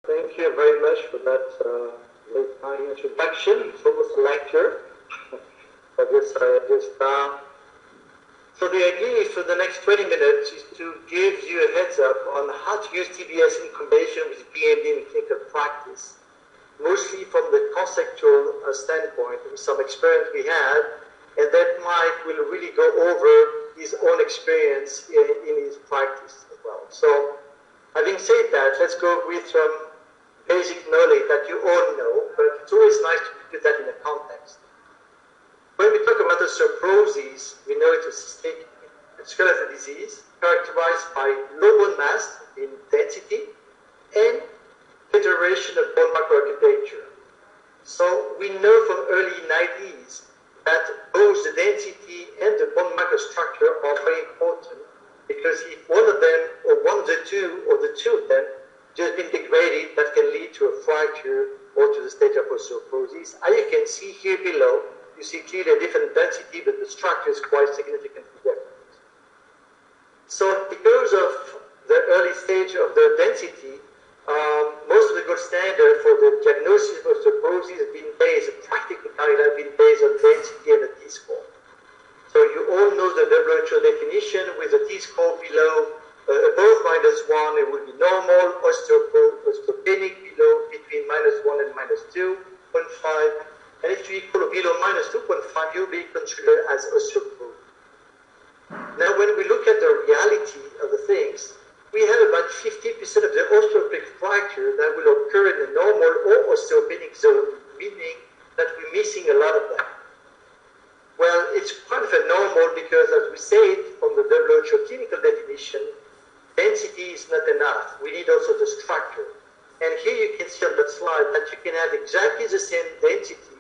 Thank you very much for that very kind introduction. It's almost a lecture. But yes, so the idea is for the next 20 minutes is to give you a heads up on how to use TBS in combination with BMD in clinical practice, mostly from the conceptual standpoint, with some experience we had, and that Mike will really go over his own experience in his practice as well. So, having said that, let's go with some basic knowledge that you all know, but it's always nice to put that in a context. When we talk about osteoporosis, we know it's a systemic skeletal disease characterized by low bone mass in density and deterioration of bone microarchitecture. So we know from early 90s that both the density and the bone microstructure are very important, because if one of them, or one of the two, or the two of them, just been degraded, that can lead to a fracture or to the stage of osteoporosis. As you can see here below, you see clearly a different density, but the structure is quite significantly different. So because of the early stage of the density, most of the gold standard for the diagnosis of osteoporosis has been based, practical guidelines have been based on density and a T-score. So you all know the WHO definition with a T-score below, above -1, it will be normal, osteopenic below, between -1 and -2.5, and if you equal below -2.5, you'll be considered as osteoporosis. Now, when we look at the reality of the things, we have about 50% of the osteopenic fracture that will occur in the normal or osteopenic zone, meaning that we're missing a lot of that. Well, it's kind of a normal because, as we said from the WHO clinical definition, density is not enough. We need also the structure. And here you can see on that slide that you can have exactly the same density,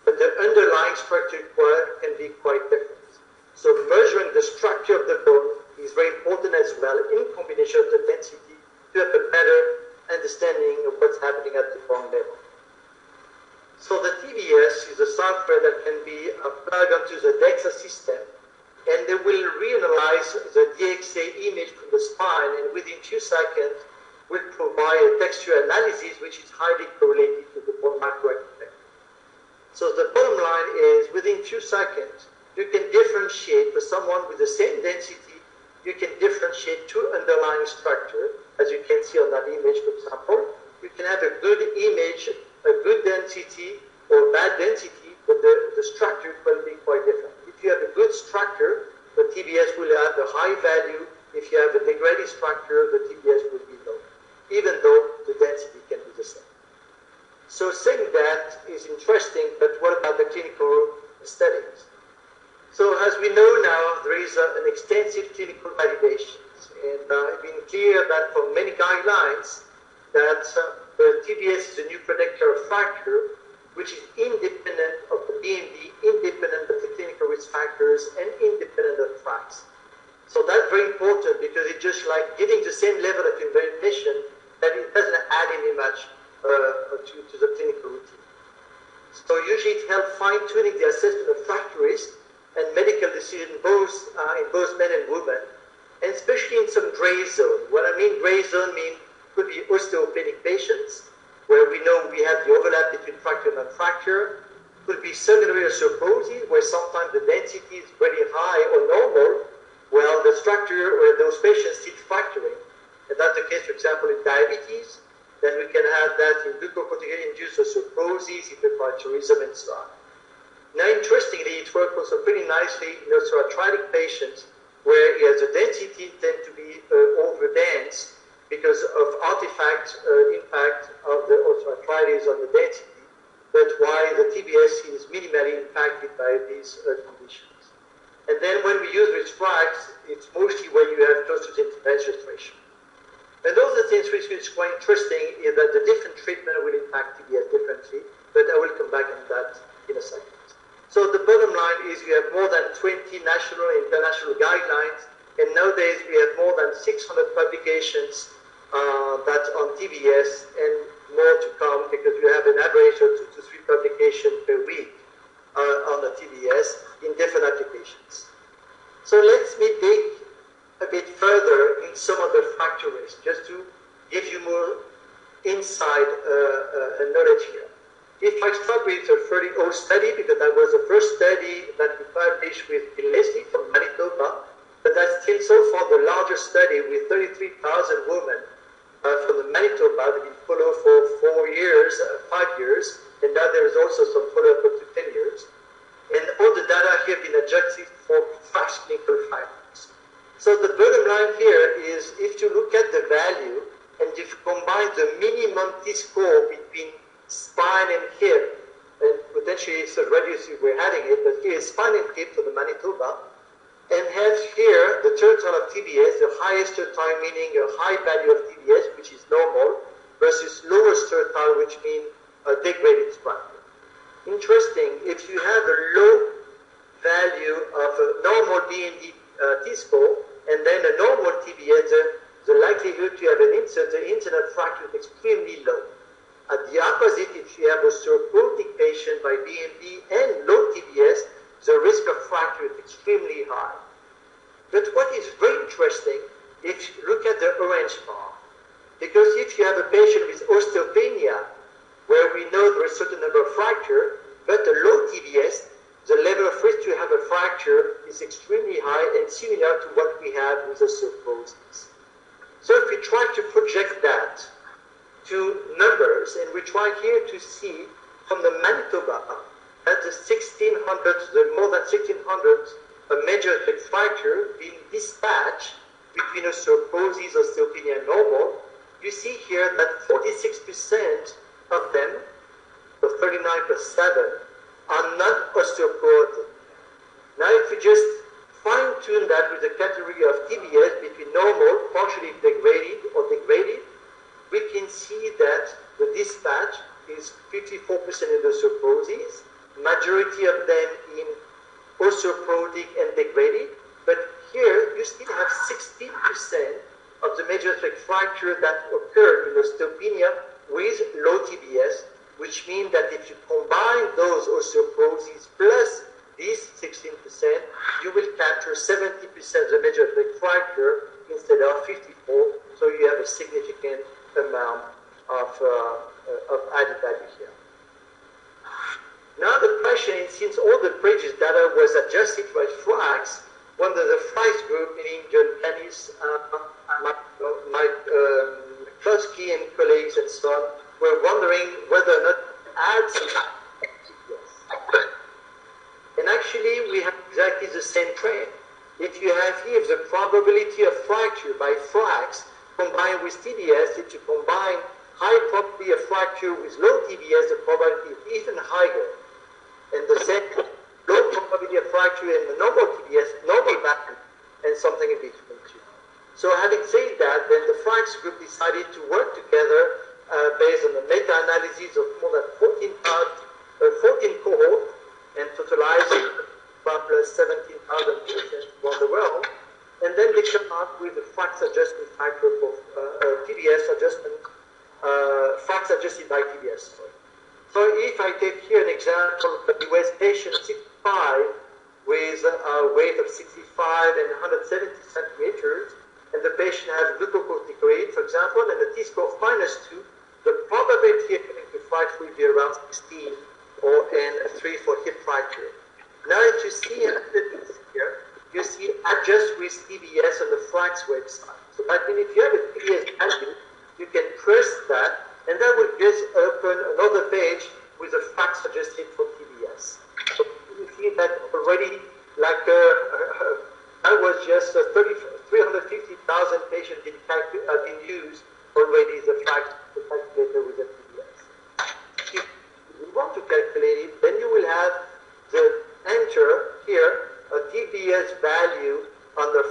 but the underlying structure can be quite different. So measuring the structure of the bone is very important as well, in combination with the density, to have a better understanding of what's happening at the bone level. So the TBS is a software that can be plugged onto the DEXA system, and they will reanalyze the DXA image from the spine, and within 2 seconds will provide a texture analysis which is highly correlated to the bone microarchitecture. So the bottom line is, within 2 seconds, you can differentiate for someone with the same density, you can differentiate two underlying structures, as you can see on that image, for example. You can have a good image, a good density, or bad density, but the structure will be quite different. If you have a good structure, the TBS will have a high value. If you have a degraded structure, the TBS will be low, even though the density can be the same. So saying that is interesting, but what about the clinical studies? So as we know now, there is an extensive clinical validation, and it's been clear that from many guidelines that the TBS is a new predictor of fracture, which is independent of the BMD, independent of the clinical risk factors, and independent of tracks. So that's very important, because it's just like giving the same level of information that it doesn't add any much to the clinical routine. So usually it helps fine-tuning the assessment of fracture risk and medical decision in both men and women, and especially in some gray zone. What I mean gray zone means could be osteopenic patients, where we know we have the overlap between fracture and non-fracture. Could be secondary osteoporosis, where sometimes the density is very high or normal, while the structure or those patients still fracturing. And that's the case, for example, in diabetes. Then we can have that in glucocorticoid-induced osteoporosis, hyperparathyroidism, and so on. Now, interestingly, it works also pretty nicely in osteoarthritic patients, where the density tends to be over-dense because of artifact impact of the osteoarthritis on the density, but why the TBS is minimally impacted by these conditions. And then when we use these tracks, it's mostly when you have close to the intervention ratio. And those are things which is quite interesting, is that the different treatment will impact TBS differently, but I will come back on that in a second. So the bottom line is we have more than 20 national and international guidelines, and nowadays we have more than 600 publications that's on TBS, and more to come, because we have an average of 2 to 3 publications per week on the TBS in different applications. So let me dig a bit further in some of the fracture risks, just to give you more inside knowledge here. If I start with a fairly old study, because that was the first study that we published with Leslie from Manitoba, but that's still so far the largest study with 33,000 women from the Manitoba that we follow for 4 years, 5 years, and now there is also some follow-up up to 10 years. And all the data here have been adjusted for fast clinical findings. So the bottom line here is if you look at the value and if you combine the minimum T-score between spine and hip, and potentially it's a radius if we're adding it, but here is spine and hip for the Manitoba, and have here the tertile of TBS, the highest tertile meaning a high value of TBS, which is normal, versus lowest tertile, which means a degraded structure. Interesting, if you have a low value of a normal BND T-score, and then a normal TBS, the likelihood to have an insert, the internal fracture is extremely low. At the opposite, if you have a osteoporotic patient by BNP and low TBS, the risk of fracture is extremely high. But what is very interesting, if you look at the orange bar, because if you have a patient with osteopenia, where we know there is a certain number of fracture, but a low TBS, the level of risk to have a fracture is extremely high and similar to what we have with osteoporosis. So if we try to project that to numbers, and we try here to see from the Manitoba at the 1600s, the more than 1600s, a major fracture being dispatched between osteoporosis, osteopenia, and normal, you see here that 46% of them, so 39+7, are not osteoporotic. Now if we just fine-tune that with the category of TBS between normal, partially degraded or degraded, we can see that the dispatch is 54% in osteoporosis, majority of them in osteoporotic and degraded, but here you still have 16% of the major fracture that occurred in osteopenia with low TBS, which means that if you combine those osteoporosis plus this 16%, you will capture 70% of the major fracture instead of 54, so you have a significant amount of added value here. Now the question is, since all the previous data was adjusted by FRAX, one of the FRAX group, meaning John Canis, Mike Klosky and colleagues and so on, were wondering whether or not to add some TBS. And actually we have exactly the same trend. If you have here the probability of fracture by FRAX combined with TBS, if you combine high probability of fracture with low TBS, the probability is even higher. And the same low probability of fracture and the normal TBS, normal value, and something in between too. So having said that, then the FRAX group decided to work together based on a meta-analysis of more than 14 cohorts and totalizing about 17,000 patients around the world. And then they come up with a FRAX adjustment factor for TBS adjustment, FRAX adjusted by TBS. So if I take here an example of a US patient 65 with a weight of 65 and 170 centimeters, and the patient has glucocorticoid, for example, and a T-score of -2, the probability of getting to fracture will be around 16, and 3 for hip fracture. Now if you see here, you see adjust with TBS on the FRAX website. So that means if you have a TBS value, you can press that, and that will just open another page with a FRAX adjusted for TBS. So you see that already, like that was just 350,000 patients have been used already the FRAX calculator with the TBS. If you want to calculate it, then you will have the enter here a TBS value on the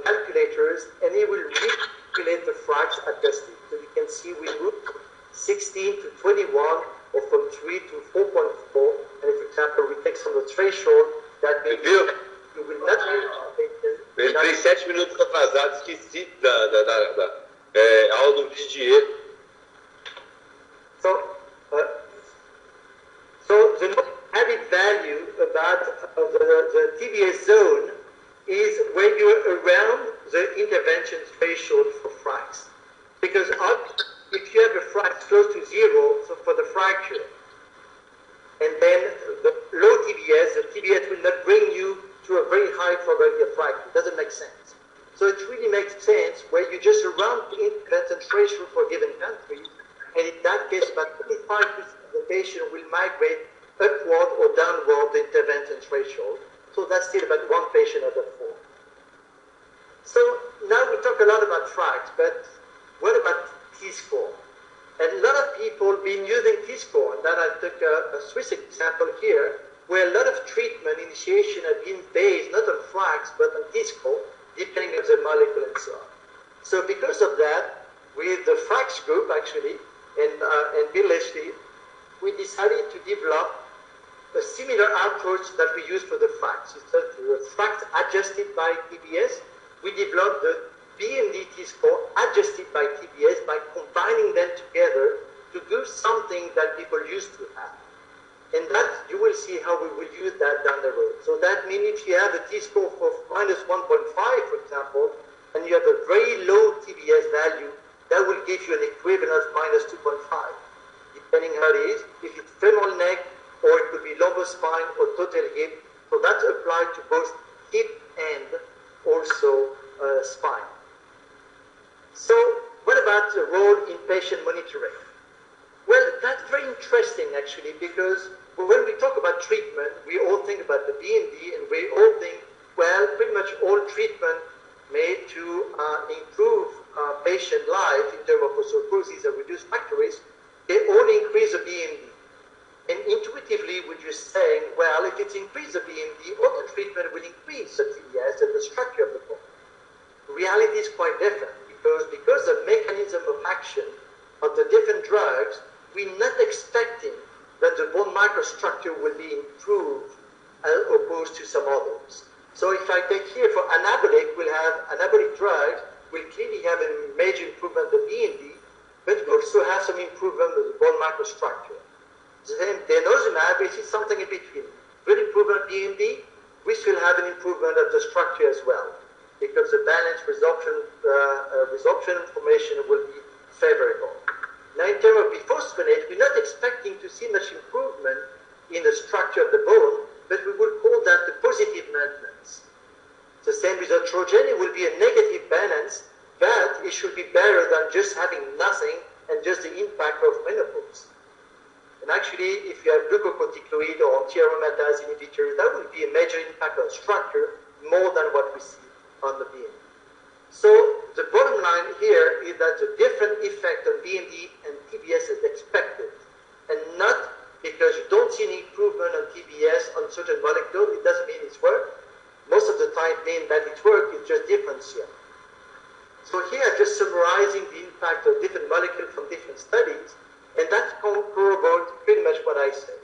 calculators, and it will recalculate the FRAX adjusted. So you can see we move from 16 to 21, or from 3 to 4.4, and if, for example, we take some of the threshold, that means you will not use entrei 7 minutos atrasado, esqueci da aula do Didier. So the added value about the TBS zone is when you're around the intervention threshold for FRAX. Because if you have a fracture close to zero, so for the fracture, and then the low TBS, the TBS will not bring you to a very high probability of fracture. It doesn't make sense. So it really makes sense where you just round the incidence threshold for a given country, and in that case, about 25% of the patient will migrate upward or downward the intervention threshold. So that's still about 1 patient out of 4. So now we talk a lot about fracts, but what about T-score? And a lot of people have been using T-score, and then I took a Swiss example here, where a lot of treatment initiation have been based not on fracts, but on T-score, depending on the molecule and so on. So because of that, with the fracts group, actually, and Bill Leslie, we decided to develop a similar approach that we use for the fracts. It's the fracts adjusted by TBS. We developed the BMD T-score adjusted by TBS by combining them together to do something that people used to have. And that, you will see how we will use that down the road. So that means if you have a T-score of minus 1.5, for example, and you have a very low TBS value, that will give you an equivalent of minus 2.5, depending how it is. If it's femoral neck, or it could be lumbar spine or total hip. So that's applied to both hip and also spine. So what about the role in patient monitoring? Well, that's very interesting actually, because when we talk about treatment, we all think about the BMD, and we all think, well, pretty much all treatment made to improve patient life in terms of osteoporosis or reduce factor risk, they all increase the BMD. And intuitively, we're just saying, well, if it's increased the BMD, all the treatment will increase the TBS and the structure of the bone. Reality is quite different, because the mechanism of action of the different drugs, we're not expecting that the bone microstructure will be improved as opposed to some others. So if I take here for anabolic, we'll have anabolic drugs will clearly have a major improvement of the BMD, but we also have some improvement of the bone microstructure. Then denosumab, which is something in between. Good improvement of BMD, we still have an improvement of the structure as well, because the balanced resorption information will be favorable. Now, in terms of bisphosphonate, we're not expecting to see much improvement in the structure of the bone, but we will call that the positive maintenance. The same with estrogen, it will be a negative balance, but it should be better than just having nothing and just the impact of menopause. And actually, if you have glucocorticoid or anti-aromatase inhibitor, that will be a major impact on structure, more than what we see on the BMD. So the bottom line here is that the different effect on BMD and TBS is expected, and not because you don't see any improvement on TBS on certain molecules, it doesn't mean it's work. Most of the time, mean that it's work, it's just difference here. So here, just summarizing the impact of different molecules from different studies, and that's corroborates pretty much what I said.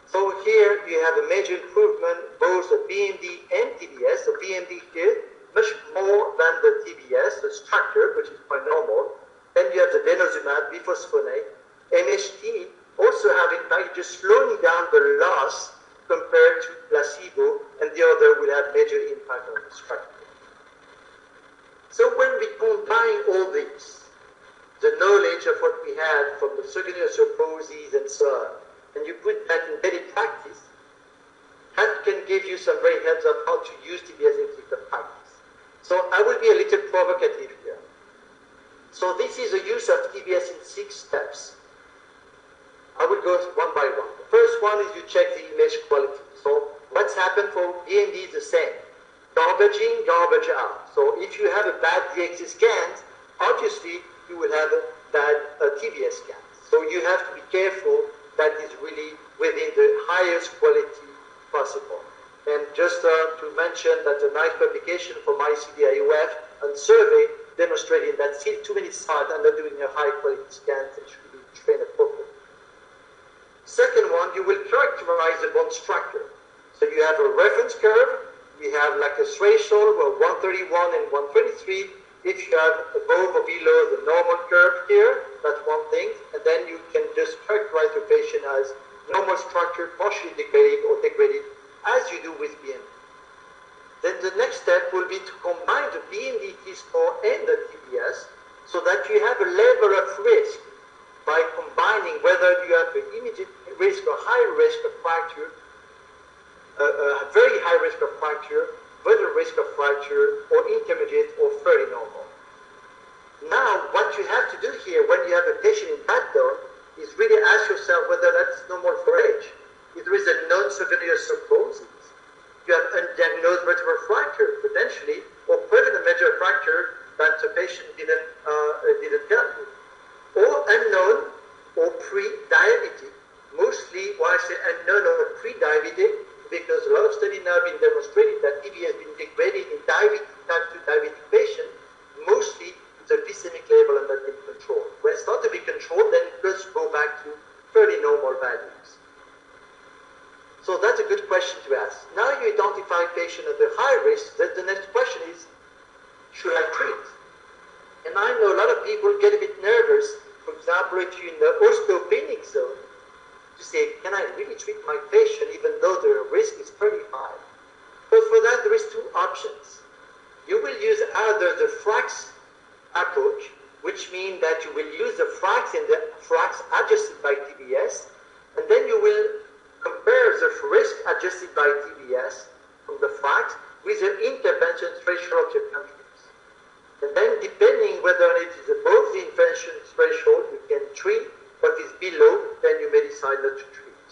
So here you have a major improvement both of BMD and TBS. So BMD here, much more than the TBS, the structure, which is quite normal. Then you have the denosumab, biphosphonate. MHT also have impact, just slowing down the loss compared to placebo, and the other will have major impact on the structure. So when we combine all these, the knowledge of what we had from the secondary osteoporosis and so on, and you put that in daily practice, that can give you some very heads up how to use TBS in clinical practice. So I will be a little provocative here. So this is the use of TBS in 6 steps. I will go one by one. The first one is you check the image quality. So what's happened for BMD is the same. Garbage in, garbage out. So if you have a bad DXA scan, obviously you will have a bad TBS scan. So you have to be careful that is really within the highest quality possible. And just to mention that a nice publication from ICD-IOF and survey demonstrating that still too many sites are not doing a high quality scan and should be trained appropriately. Second one, you will characterize the bone structure. So you have a reference curve, we have like a threshold of 131 and 123. If you have above or below the normal curve here, that's one thing, and then you can just characterize the patient as normal structure, partially degraded or degraded, as you do with BMD. Then the next step will be to combine the BMD T-score and the TBS so that you have a level of risk by combining whether you have an immediate risk or high risk of fracture, a very high risk of fracture, moderate risk of fracture, or intermediate or fairly normal. Now, what you have to do here when you have a patient in bad zone is really ask yourself whether that's normal for age. If there is a non-severe subposis, you have undiagnosed vertebral fracture potentially, or permanent major fracture that the patient didn't tell you, or unknown or pre-diabetic. Mostly, why I say unknown or pre-diabetic, because a lot of studies now have been demonstrated that TB has been degraded in diabetic type 2 diabetic patients, mostly the glycemic level and not been controlled. When it's not to be controlled, then it does go back to fairly normal values. So that's a good question to ask. Now you identify patient at the high risk, then the next question is, should I treat? And I know a lot of people get a bit nervous. For example, if you're in the osteopenic zone, to say, can I really treat my patient even though the risk is pretty high? But for that, there is two options. You will use either the FRAX approach, which means that you will use the FRAX and the FRAX adjusted by TBS, and then you will compare the risk adjusted by TBS from the FRAX with the intervention threshold of your countries. And then depending whether it is above the intervention threshold, you can treat. What is below, then you may decide not to treat.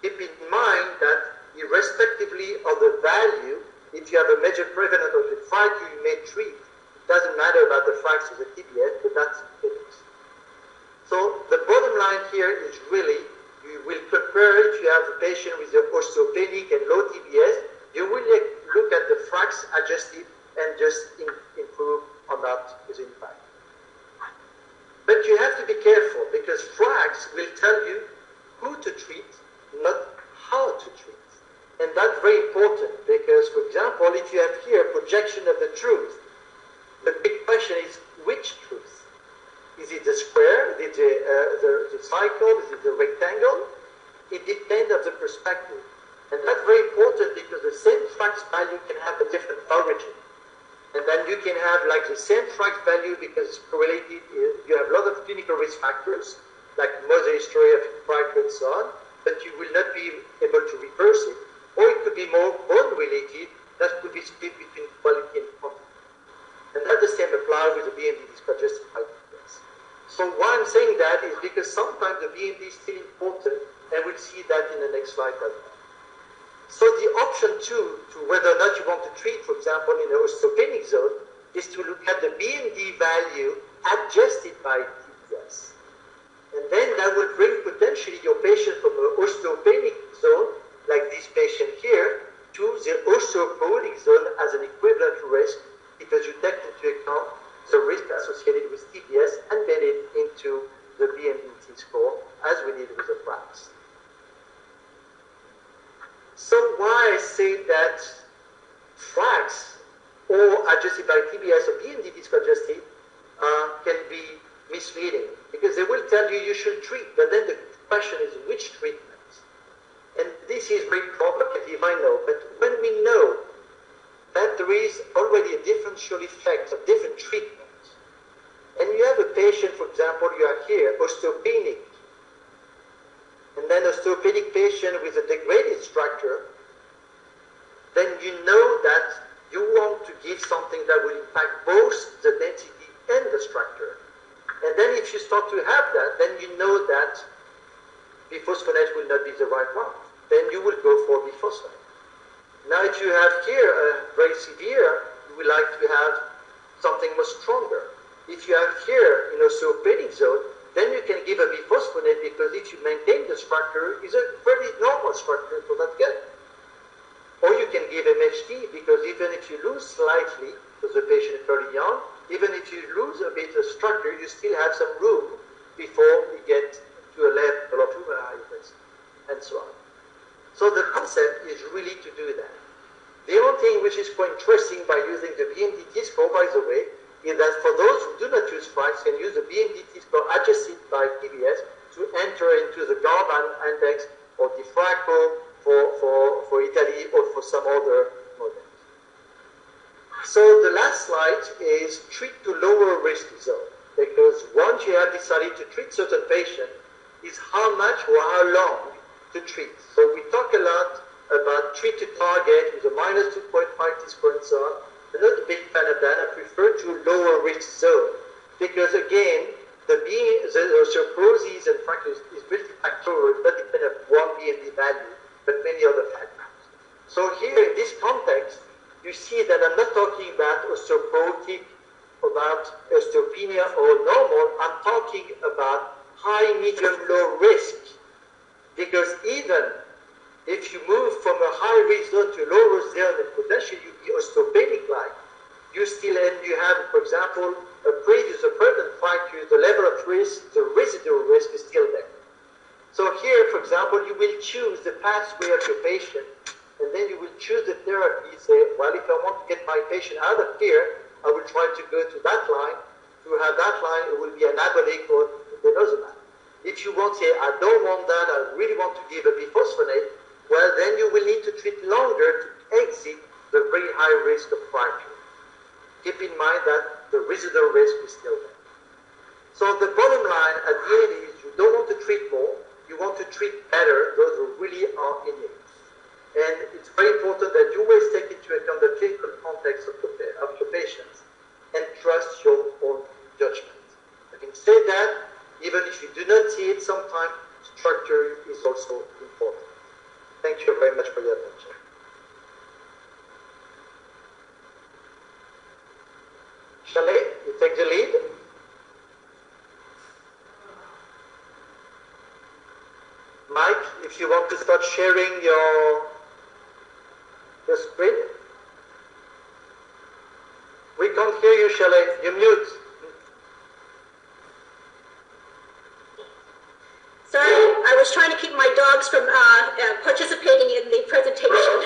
Keep in mind that irrespectively of the value, if you have a major prevalence of the fracture, you may treat. It doesn't matter about the fracture of the TBS, but that's it. So the bottom line here is really, you will compare if you have a patient with the osteopenic and low TBS, you will look at the FRAX adjusted and just improve on that with impact. But you have to be careful because FRAX will tell you who to treat, not how to treat. And that's very important because, for example, if you have here a projection of the truth, the big question is which truth? Is it the square? Is it the cycle? Is it the rectangle? It depends on the perspective. And that's very important because the same FRAX value can have a different origin. And then you can have like the same FRAX value because it's correlated, you have a lot of clinical risk factors, like mother history of fracture and so on, but you will not be able to reverse it. Or it could be more bone related, that could be split between quality and quantity. And that the same apply with the BMD discongested hypertension. So why I'm saying that is because sometimes the BMD is still important, and we'll see that in the next slide as well. So the option two, to whether or not you want to treat, for example, in the osteopenic zone, is to look at the BMD value adjusted by TBS. And then that will bring potentially your patient from an osteopenic zone, like this patient here, to the osteoporotic zone as an equivalent risk, because you take into account the risk associated with TBS embedded into the BMD score, as we did with the FRAX. So why I say that FRAX or adjusted by TBS or BMD discongested can be misleading because they will tell you you should treat, but then the question is which treatment? And this is very provocative, I know, but when we know that there is already a differential effect of different treatments, and you have a patient, for example, you are here, osteopenic, and then osteopenic patient with a degraded structure, then you know that you want to give something that will impact both the density and the structure. And then if you start to have that, then you know that biphosphonate will not be the right one. Then you will go for biphosphonate. Now if you have here a very severe, you would like to have something much stronger. If you have here in osteopenic zone, then you can give a biphosphonate because if you maintain the structure, it's a very normal structure, so that's good. Or you can give MHT because even if you lose slightly, because the patient is very young, even if you lose a bit of structure, you still have some room before you get to a level of high risk, and so on. So the concept is really to do that. The only thing which is quite interesting by using the BMDT score, by the way, is that for those who do not use FRAX, can use the BMDT score adjusted by TBS to enter into the Garban index or DiFracco for Italy or for some other models. So the last slide is treat to lower risk zone. because once you have decided to treat certain patient, is how much or how long to treat. So we talk a lot about treat to target with a minus 2.5 t-square and so on. I'm not a big fan of that. I prefer to lower risk zone because again, the osteoporosis and fractures is multifactorial, not dependent on one BMD value, but many other factors. So here in this context, you see that I'm not talking about osteoporotic, about osteopenia or normal. I'm talking about high, medium, low risk. Because even if you move from a high risk zone to a low risk zone, and potentially you'd be osteopenic-like, you still end, you have, for example, a previous or permanent fracture, the level of risk, the residual risk is still there. So here, for example, you will choose the pathway of your patient, and then you will choose the therapy. Say, well, if I want to get my patient out of here, I will try to go to that line. To have that line, it will be anabolic or denosumab. If you want, say, I don't want that, I really want to give a biphosphonate, well, then you will need to treat longer to exit the very high risk of fracture. Keep in mind that the residual risk is still there. So the bottom line at the end is you don't want to treat more, you want to treat better those who really are in need. And it's very important that you always take into account the clinical context of your patients and trust your own judgment. Having said that, even if you do not see it, sometimes structure is also important. Thank you very much for your attention. Chalet, you take the lead. Mike, if you want to start sharing your screen. We can't hear you, Chalet. You're mute. Sorry, I was trying to keep my dogs from participating in the presentation.